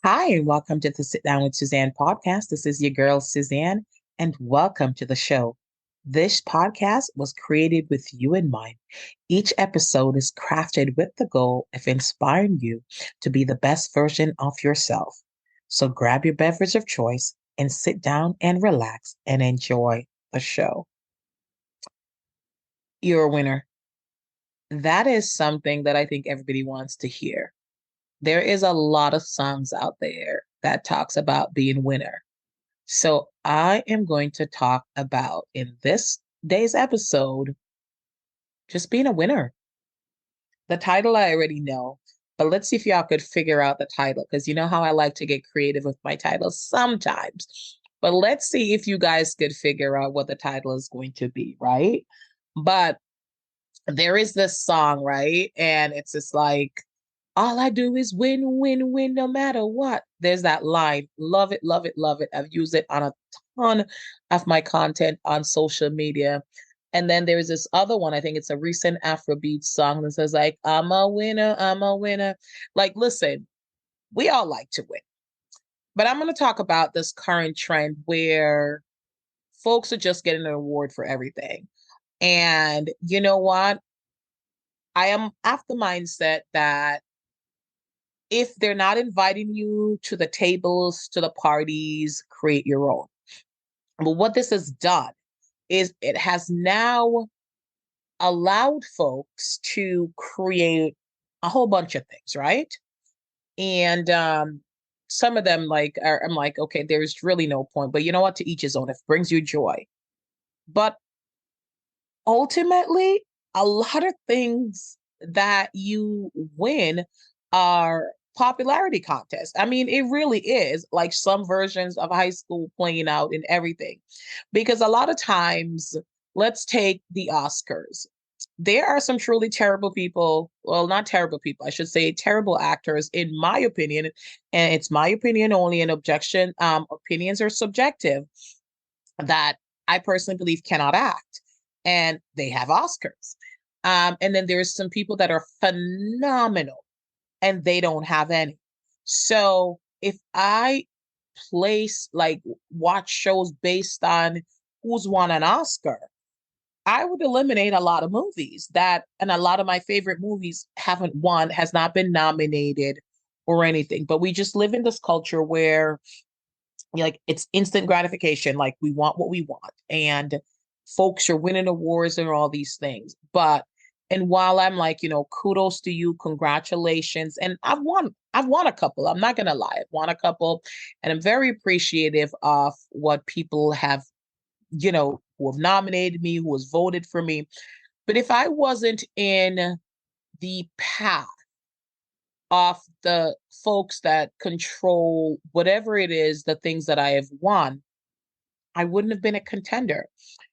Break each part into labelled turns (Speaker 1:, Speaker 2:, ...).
Speaker 1: Hi, and welcome to the Sit Down with Suzanne podcast. This is your girl, Suzanne, and welcome to the show. This podcast was created with you in mind. Each episode is crafted with the goal of inspiring you to be the best version of yourself. So grab your beverage of choice and sit down and relax and enjoy the show. You're a winner. That is something that I think everybody wants to hear. There is a lot of songs out there that talks about being winner. So I am going to talk about in this day's episode just being a winner. The title I already know, but let's see if y'all could figure out the title because you know how I like to get creative with my titles sometimes. But let's see if you guys could figure out what the title is going to be, right? But there is this song, right? And it's just like, all I do is win, win, win, no matter what. There's that line. Love it, love it, love it. I've used it on a ton of my content on social media. And then there's this other one. I think it's a recent Afrobeat song that says, like, I'm a winner, I'm a winner. Like, listen, we all like to win. But I'm going to talk about this current trend where folks are just getting an award for everything. And you know what? I am of the mindset that if they're not inviting you to the tables, to the parties, create your own. But what this has done is it has now allowed folks to create a whole bunch of things, right? And some of them I'm like, okay, there's really no point. But you know what? To each his own. If it brings you joy. But ultimately, a lot of things that you win are popularity contests. I mean, it really is like some versions of high school playing out in everything. Because a lot of times, let's take the Oscars. There are some truly terrible people, well, not terrible people, I should say terrible actors, in my opinion, and it's my opinion only, an objection. Opinions are subjective that I personally believe cannot act, and they have Oscars. And then there's some people that are phenomenal and they don't have any. So if I watch shows based on who's won an Oscar, I would eliminate a lot of movies and a lot of my favorite movies haven't won, has not been nominated or anything. But we just live in this culture where like it's instant gratification, like we want what we want, and folks are winning awards and all these things. But and while I'm like, kudos to you, congratulations, and I've won a couple, I'm not gonna lie, I've won a couple, and I'm very appreciative of what people have, who have nominated me, who has voted for me. But if I wasn't in the path of the folks that control whatever it is, the things that I have won, I wouldn't have been a contender.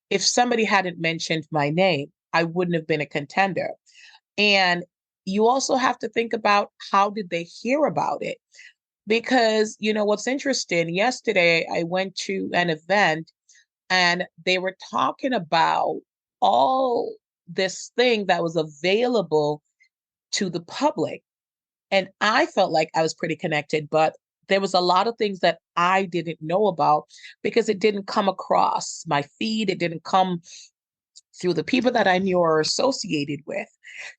Speaker 1: If somebody hadn't mentioned my name, I wouldn't have been a contender. And you also have to think about how did they hear about it? Because, what's interesting, yesterday I went to an event and they were talking about all this thing that was available to the public. And I felt like I was pretty connected, but there was a lot of things that I didn't know about because it didn't come across my feed. It didn't come through the people that I knew or associated with.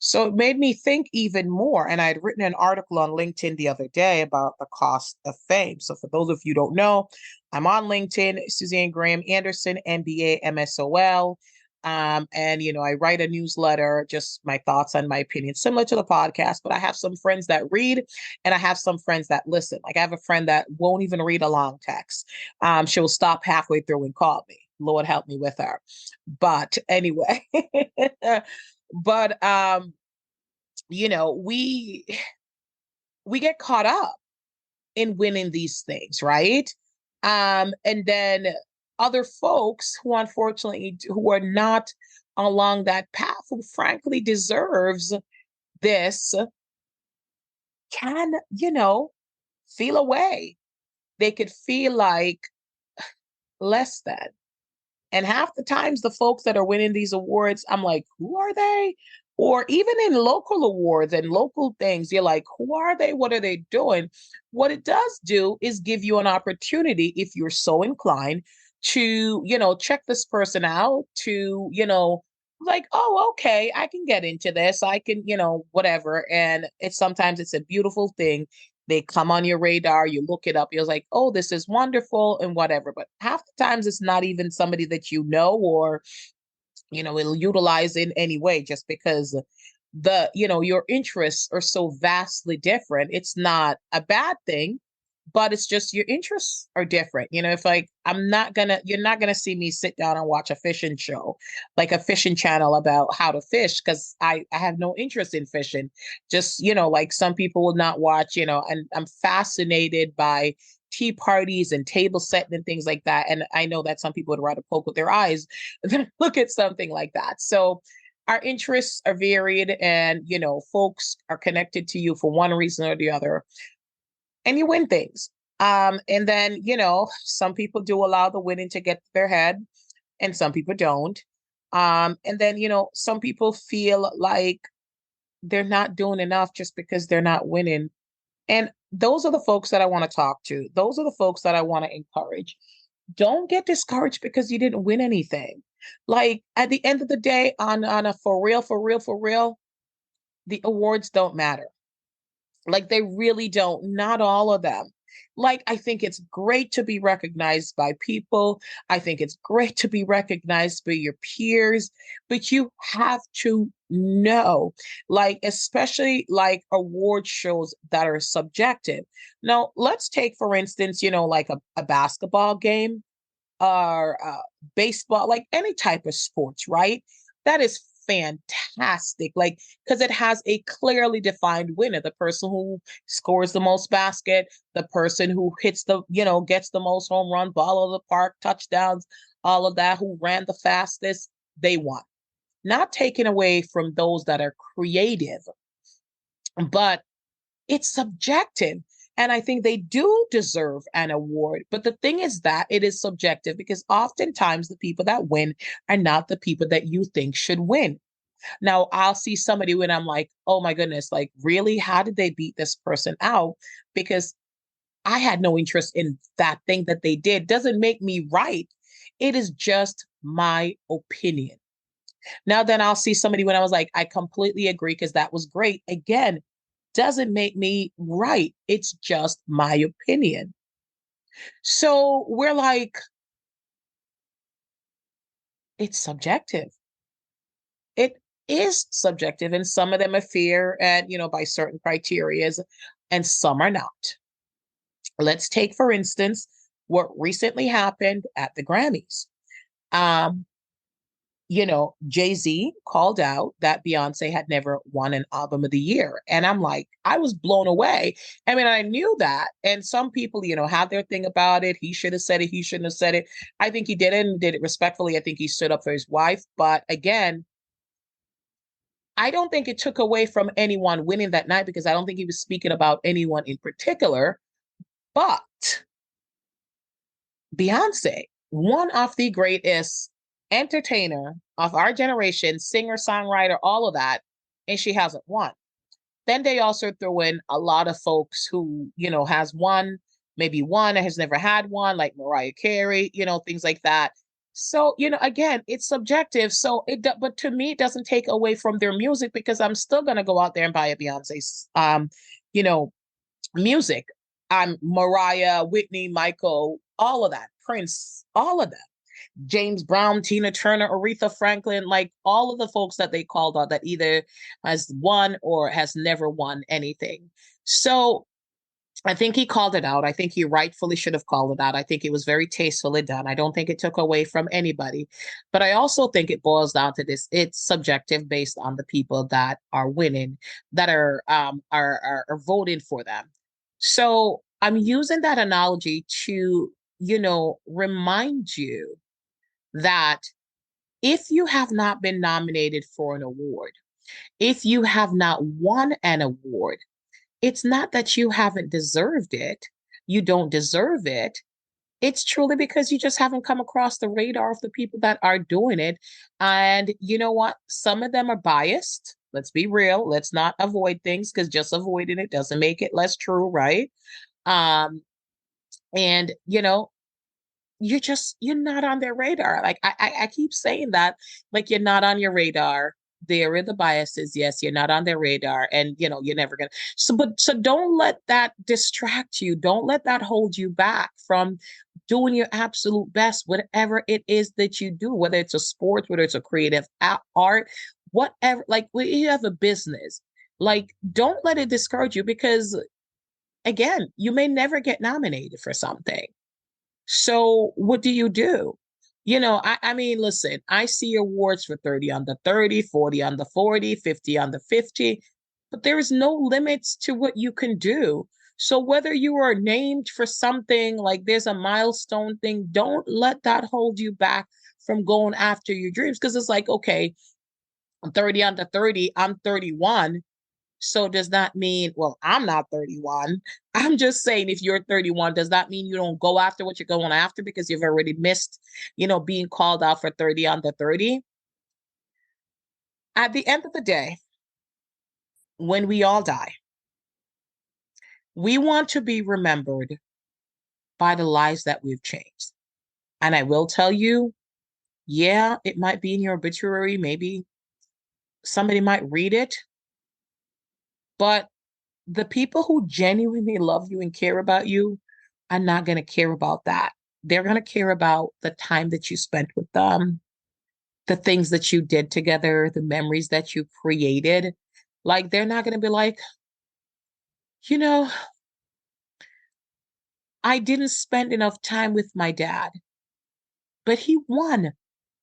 Speaker 1: So it made me think even more. And I had written an article on LinkedIn the other day about the cost of fame. So for those of you who don't know, I'm on LinkedIn, Suzanne Graham Anderson, MBA, MSOL. And I write a newsletter, just my thoughts and my opinions, similar to the podcast. But I have some friends that read, and I have some friends that listen. Like I have a friend that won't even read a long text. She'll stop halfway through and call me. Lord help me with her. But anyway, but we get caught up in winning these things, right? And then other folks who unfortunately who are not along that path, who frankly deserves this, can, feel away. They could feel like less than. And half the times, the folks that are winning these awards, I'm like, who are they? Or even in local awards and local things, you're like, who are they? What are they doing? What it does do is give you an opportunity, if you're so inclined, to, check this person out, to, like, oh, okay, I can get into this. I can, whatever. And it's sometimes it's a beautiful thing. They come on your radar, you look it up, you're like, oh, this is wonderful and whatever. But half the times it's not even somebody that you know, or it'll utilize in any way, just because your interests are so vastly different. It's not a bad thing, but it's just your interests are different. If like you're not gonna see me sit down and watch a fishing show, like a fishing channel about how to fish, because I have no interest in fishing. Just, like some people will not watch, and I'm fascinated by tea parties and table setting and things like that. And I know that some people would rather poke with their eyes than look at something like that. So our interests are varied, and folks are connected to you for one reason or the other, and you win things. And then, some people do allow the winning to get to their head, and some people don't. And then, some people feel like they're not doing enough just because they're not winning. And those are the folks that I want to talk to. Those are the folks that I want to encourage. Don't get discouraged because you didn't win anything. Like at the end of the day, on a for real, for real, for real, the awards don't matter. Like they really don't, not all of them. Like I think it's great to be recognized by people. I think it's great to be recognized by your peers, but you have to know, like, especially like award shows that are subjective. Now, let's take, for instance, like a basketball game or baseball, like any type of sports, right? That is fantastic. Like, because it has a clearly defined winner, the person who scores the most basket, the person who hits gets the most home run, ball of the park, touchdowns, all of that, who ran the fastest, they won. Not taken away from those that are creative, but it's subjective. And I think they do deserve an award. But the thing is that it is subjective, because oftentimes the people that win are not the people that you think should win. Now, I'll see somebody when I'm like, oh my goodness, like, really? How did they beat this person out? Because I had no interest in that thing that they did. Doesn't make me right. It is just my opinion. Now, then I'll see somebody when I was like, I completely agree because that was great. Again, doesn't make me right. It's just my opinion. So we're like, it's subjective. It is subjective, and some of them are fair and by certain criterias, and some are not. Let's take, for instance, what recently happened at the Grammys. Um, Jay-Z called out that Beyonce had never won an album of the year. And I'm like, I was blown away. I mean, I knew that. And some people, have their thing about it. He should have said it. He shouldn't have said it. I think he did it and did it respectfully. I think he stood up for his wife. But again, I don't think it took away from anyone winning that night, because I don't think he was speaking about anyone in particular. But Beyonce, one of the greatest entertainer of our generation, singer, songwriter, all of that, and she hasn't won. Then they also throw in a lot of folks who, has won, maybe one and has never had one, like Mariah Carey, things like that. So, again, it's subjective. So but to me, it doesn't take away from their music, because I'm still gonna go out there and buy a Beyonce's, you know, music. I'm Mariah, Whitney, Michael, all of that, Prince, all of that. James Brown, Tina Turner, Aretha Franklin, like all of the folks that they called out that either has won or has never won anything. So I think he called it out. I think he rightfully should have called it out. I think it was very tastefully done. I don't think it took away from anybody. But I also think it boils down to this. It's subjective based on the people that are winning, that are voting for them. So I'm using that analogy to, remind you that if you have not been nominated for an award, if you have not won an award, it's not that you haven't deserved it. You don't deserve it. It's truly because you just haven't come across the radar of the people that are doing it. And you know what? Some of them are biased. Let's be real. Let's not avoid things because just avoiding it doesn't make it less true, right? Um, and you're not on their radar. Like I keep saying that, like you're not on your radar. There are the biases. Yes, you're not on their radar, and you're never gonna. So don't let that distract you. Don't let that hold you back from doing your absolute best, whatever it is that you do, whether it's a sport, whether it's a creative art, whatever. Like when you have a business, like don't let it discourage you because again, you may never get nominated for something. So what do you do? I mean, listen, I see awards for 30 under 30, 40 under 40, 50 under 50, but there is no limits to what you can do. So whether you are named for something like there's a milestone thing, don't let that hold you back from going after your dreams. Because it's like, okay, I'm 30 under 30, I'm 31. So does that mean, well, I'm not 31. I'm just saying if you're 31, does that mean you don't go after what you're going after because you've already missed, being called out for 30 under 30? At the end of the day, when we all die, we want to be remembered by the lives that we've changed. And I will tell you, yeah, it might be in your obituary. Maybe somebody might read it, but the people who genuinely love you and care about you are not going to care about that. They're going to care about the time that you spent with them, the things that you did together, the memories that you created. Like, they're not going to be like, you know, I didn't spend enough time with my dad, but he won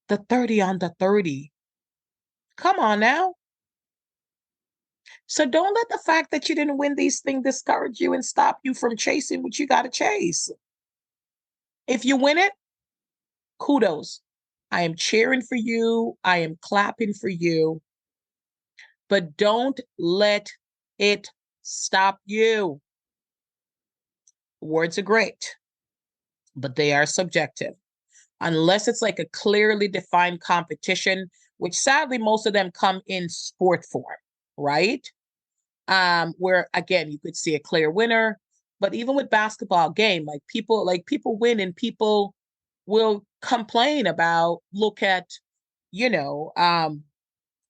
Speaker 1: the 30 on the 30. Come on now. So don't let the fact that you didn't win these things discourage you and stop you from chasing what you got to chase. If you win it, kudos. I am cheering for you. I am clapping for you. But don't let it stop you. Words are great, but they are subjective. Unless it's like a clearly defined competition, which sadly most of them come in sport form, right? Where again you could see a clear winner. But even with basketball game, like people win and people will complain about look at, you know,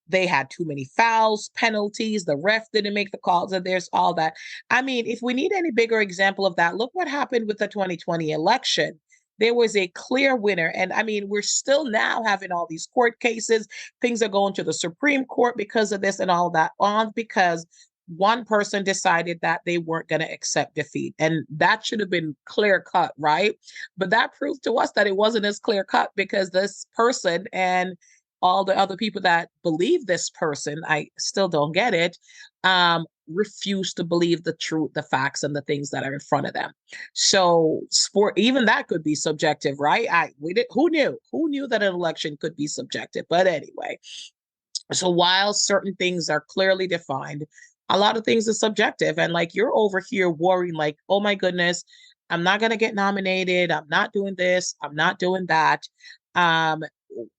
Speaker 1: they had too many fouls, penalties, the ref didn't make the calls, and there's all that. I mean, if we need any bigger example of that, look what happened with the 2020 election. There was a clear winner. And I mean, we're still now having all these court cases. Things are going to the Supreme Court because of this and all that, on because one person decided that they weren't going to accept defeat. And that should have been clear cut, right? But that proved to us that it wasn't as clear cut because this person and all the other people that believe this person, I still don't get it, refuse to believe the truth, the facts, and the things that are in front of them. So sport, even that could be subjective, right? We did who knew? Who knew that an election could be subjective? But anyway, so while certain things are clearly defined, a lot of things are subjective. And like you're over here worrying, like, oh my goodness, I'm not gonna get nominated, I'm not doing this, I'm not doing that. Um,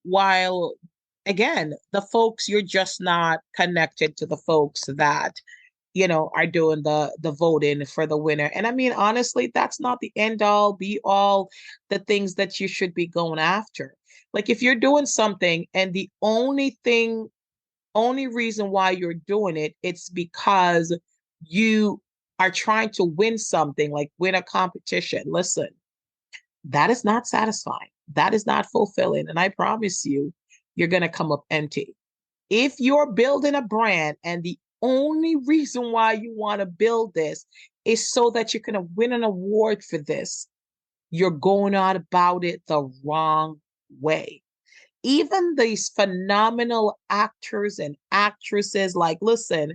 Speaker 1: while again, the folks, you're just not connected to the folks that are doing the voting for the winner. And I mean, honestly, that's not the end all be all, the things that you should be going after. Like if you're doing something and the only reason why you're doing it, it's because you are trying to win something, like win a competition. Listen, that is not satisfying. That is not fulfilling. And I promise you, you're going to come up empty. If you're building a brand and the only reason why you want to build this is so that you're going to win an award for this, you're going on about it the wrong way. Even these phenomenal actors and actresses, like, listen,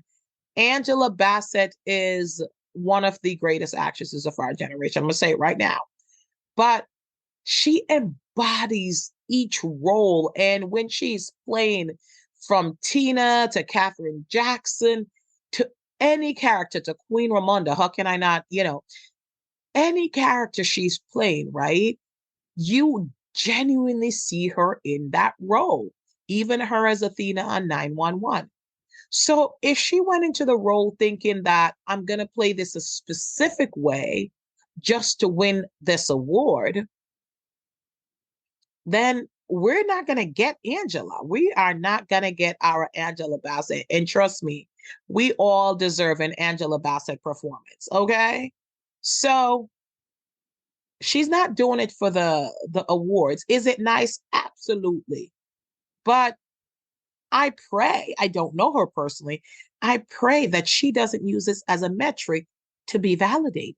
Speaker 1: Angela Bassett is one of the greatest actresses of our generation. I'm going to say it right now. But she embodies each role. And when she's playing from Tina to Catherine Jackson to any character to Queen Ramonda, how can I not, any character she's playing, right? You genuinely see her in that role, even her as Athena on 911. So if she went into the role thinking that I'm going to play this a specific way just to win this award, then we're not going to get Angela. We are not going to get our Angela Bassett. And trust me, we all deserve an Angela Bassett performance. Okay. So she's not doing it for the awards. Is it nice? Absolutely. But I pray, I don't know her personally. I pray that she doesn't use this as a metric to be validated.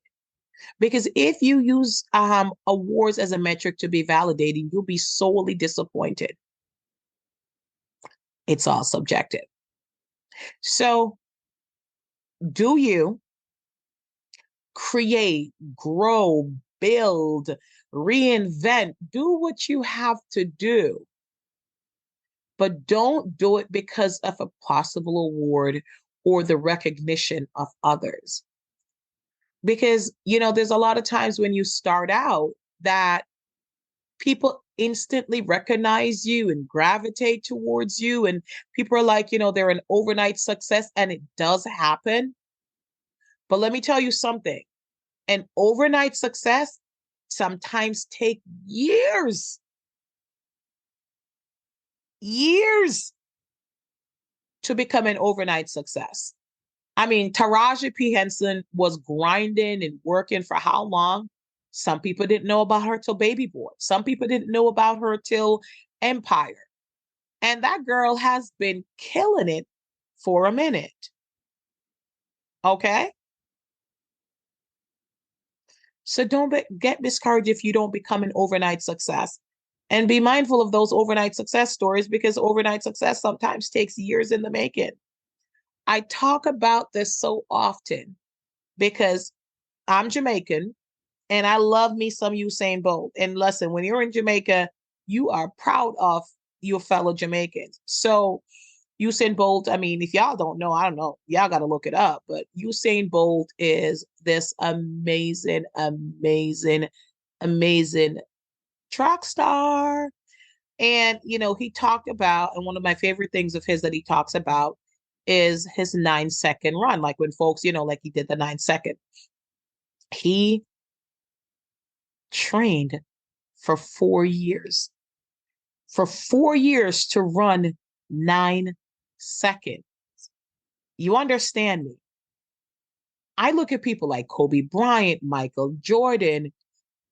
Speaker 1: Because if you use awards as a metric to be validated, you'll be sorely disappointed. It's all subjective. So, do you create, grow, build, reinvent, do what you have to do, but don't do it because of a possible award or the recognition of others. Because, there's a lot of times when you start out that people instantly recognize you and gravitate towards you. And people are like, they're an overnight success, and it does happen. But let me tell you something, an overnight success sometimes take years to become an overnight success. I mean, Taraji P. Henson was grinding and working for how long? Some people didn't know about her till Baby Boy. Some people didn't know about her till Empire. And that girl has been killing it for a minute. Okay? So don't get discouraged if you don't become an overnight success. And be mindful of those overnight success stories, because overnight success sometimes takes years in the making. I talk about this so often because I'm Jamaican and I love me some Usain Bolt. And listen, when you're in Jamaica, you are proud of your fellow Jamaicans. So Usain Bolt, I mean, if y'all don't know, I don't know, y'all got to look it up. But Usain Bolt is this amazing, amazing, amazing track star. And, he talked about, and one of my favorite things of his that he talks about is his 9 second run. Like when folks, like he did the 9 second. He trained for 4 years, to run 9 seconds. You understand me? I look at people like Kobe Bryant, Michael Jordan,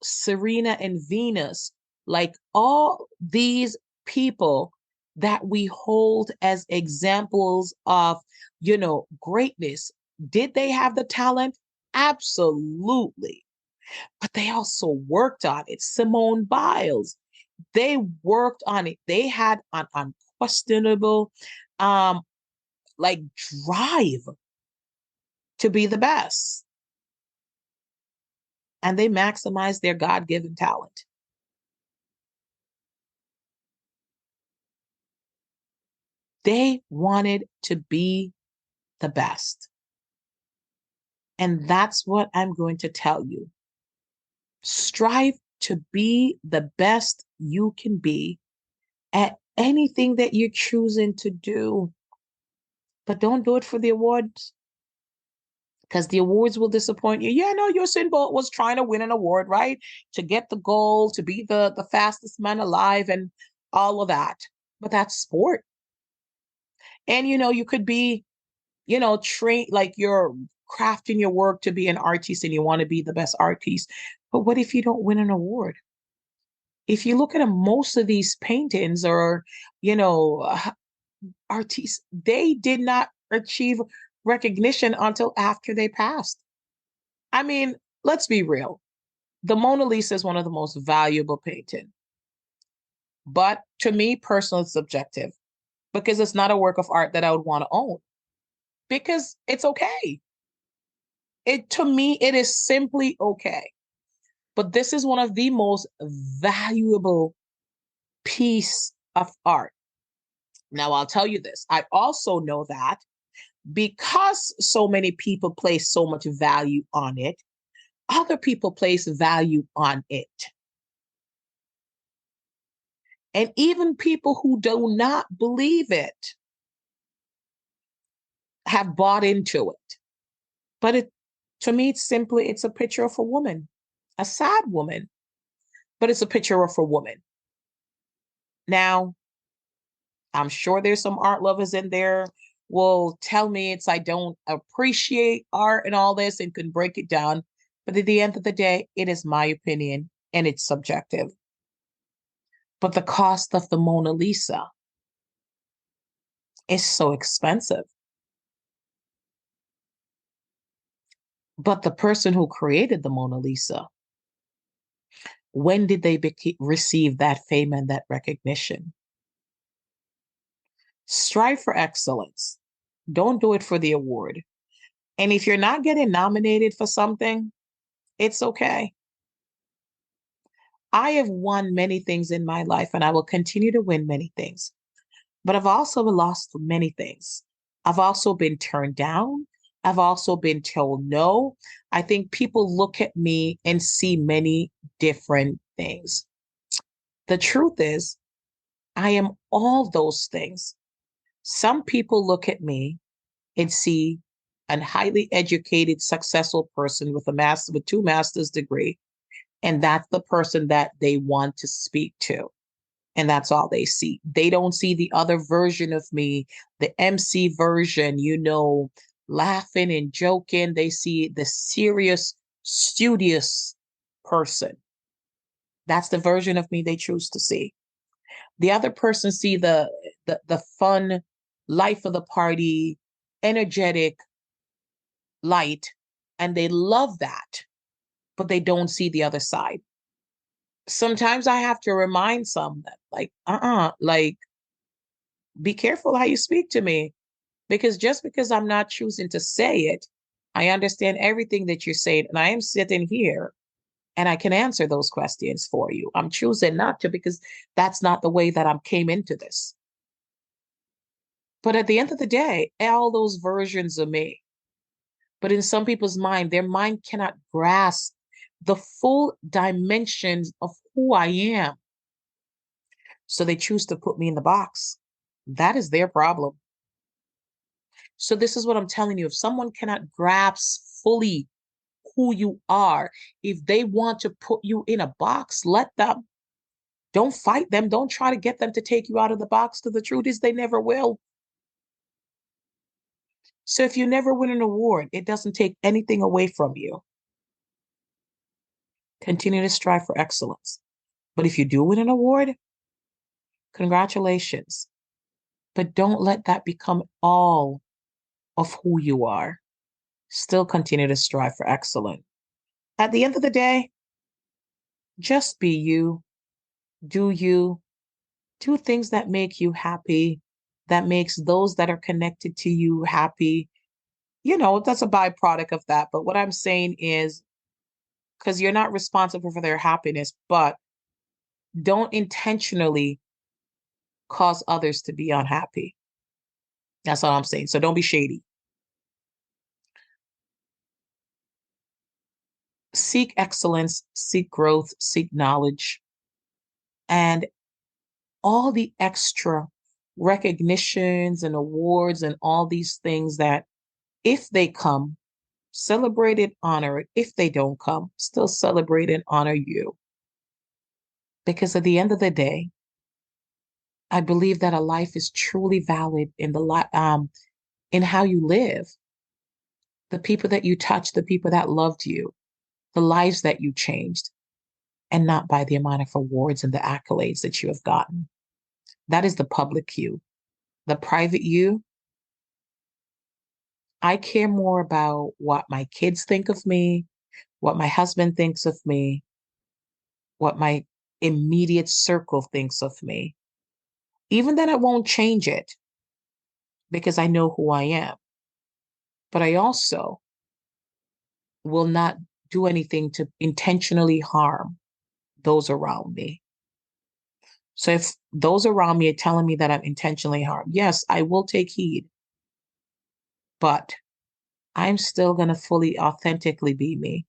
Speaker 1: Serena and Venus, like all these people that we hold as examples of, greatness. Did they have the talent? Absolutely. But they also worked on it. Simone Biles, they worked on it. They had an unquestionable um like drive to be the best. And they maximized their God-given talent. They wanted to be the best. And that's what I'm going to tell you. Strive to be the best you can be at anything that you're choosing to do. But don't do it for the awards, because the awards will disappoint you. Yeah, no, Usain Bolt was trying to win an award, right? To get the goal, to be the fastest man alive and all of that. But that's sport. And you could be, train like you're crafting your work to be an artist and you want to be the best artist. But what if you don't win an award? If you look at most of these paintings or, you know, uh, artists, they did not achieve recognition until after they passed. I mean, let's be real. The Mona Lisa is one of the most valuable painting. But to me, personally, it's subjective because it's not a work of art that I would want to own because it's okay. To me, it is simply okay. But this is one of the most valuable piece of art. Now, I'll tell you this. I also know that because so many people place so much value on it, other people place value on it. And even people who do not believe it have bought into it. But it to me, it's a picture of a woman, a sad woman, but it's a picture of a woman. Now, I'm sure there's some art lovers in there will tell me it's I don't appreciate art and all this and can break it down. But at the end of the day, it is my opinion and it's subjective. But the cost of the Mona Lisa is so expensive. But the person who created the Mona Lisa, when did they receive that fame and that recognition? Strive for excellence. Don't do it for the award. And if you're not getting nominated for something, it's okay. I have won many things in my life and I will continue to win many things, but I've also lost many things. I've also been turned down. I've also been told no. I think people look at me and see many different things. The truth is, I am all those things. Some people look at me and see a highly educated, successful person with a master, with two master's degree, and that's the person that they want to speak to. And that's all they see. They don't see the other version of me, the MC version, laughing and joking. They see the serious, studious person. That's the version of me they choose to see. The other person see the fun, life of the party, energetic light, and they love that, but they don't see the other side. Sometimes I have to remind some that, like, like, be careful how you speak to me. Because just because I'm not choosing to say it, I understand everything that you're saying. And I am sitting here and I can answer those questions for you. I'm choosing not to because that's not the way that I came into this. But at the end of the day, all those versions of me. But in some people's mind, their mind cannot grasp the full dimensions of who I am. So they choose to put me in the box. That is their problem. So this is what I'm telling you. If someone cannot grasp fully who you are, if they want to put you in a box, let them. Don't fight them. Don't try to get them to take you out of the box. Because the truth is they never will. So if you never win an award, it doesn't take anything away from you. Continue to strive for excellence. But if you do win an award, congratulations. But don't let that become all of who you are. Still continue to strive for excellence. At the end of the day, just be you, do you, do things that make you happy, that makes those that are connected to you happy. That's a byproduct of that. But what I'm saying is, because you're not responsible for their happiness, but don't intentionally cause others to be unhappy. That's all I'm saying. So don't be shady. Seek excellence, seek growth, seek knowledge, and all the extra recognitions and awards and all these things that, if they come, celebrate it, honor it. If they don't come, still celebrate and honor you. Because at the end of the day, I believe that a life is truly valid in how you live, the people that you touch, the people that loved you, the lives that you changed, and not by the amount of awards and the accolades that you have gotten. That is the public you. The private you, I care more about what my kids think of me, what my husband thinks of me, what my immediate circle thinks of me. Even then, I won't change it because I know who I am. But I also will not do anything to intentionally harm those around me. So if those around me are telling me that I'm intentionally harmed, yes, I will take heed, but I'm still going to fully, authentically be me.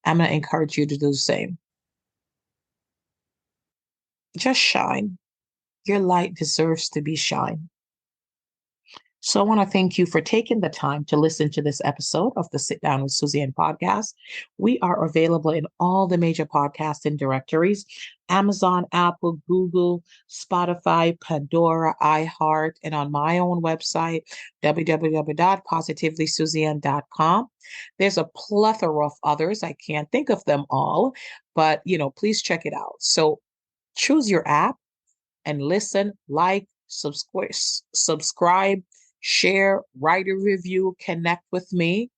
Speaker 1: I'm going to encourage you to do the same. Just shine. Your light deserves to be shine. So I want to thank you for taking the time to listen to this episode of the Sit Down with Suzanne podcast. We are available in all the major podcasting directories: Amazon, Apple, Google, Spotify, Pandora, iHeart, and on my own website, www.positivelysuzanne.com. There's a plethora of others. I can't think of them all, but please check it out. So choose your app and listen, like, subscribe, share, write a review, connect with me.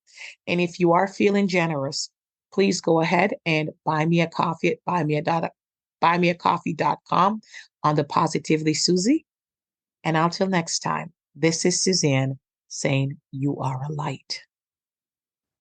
Speaker 1: And if you are feeling generous, please go ahead and buy me a coffee at buymeacoffee.com on the Positively Susie. And until next time, this is Suzanne saying you are a light.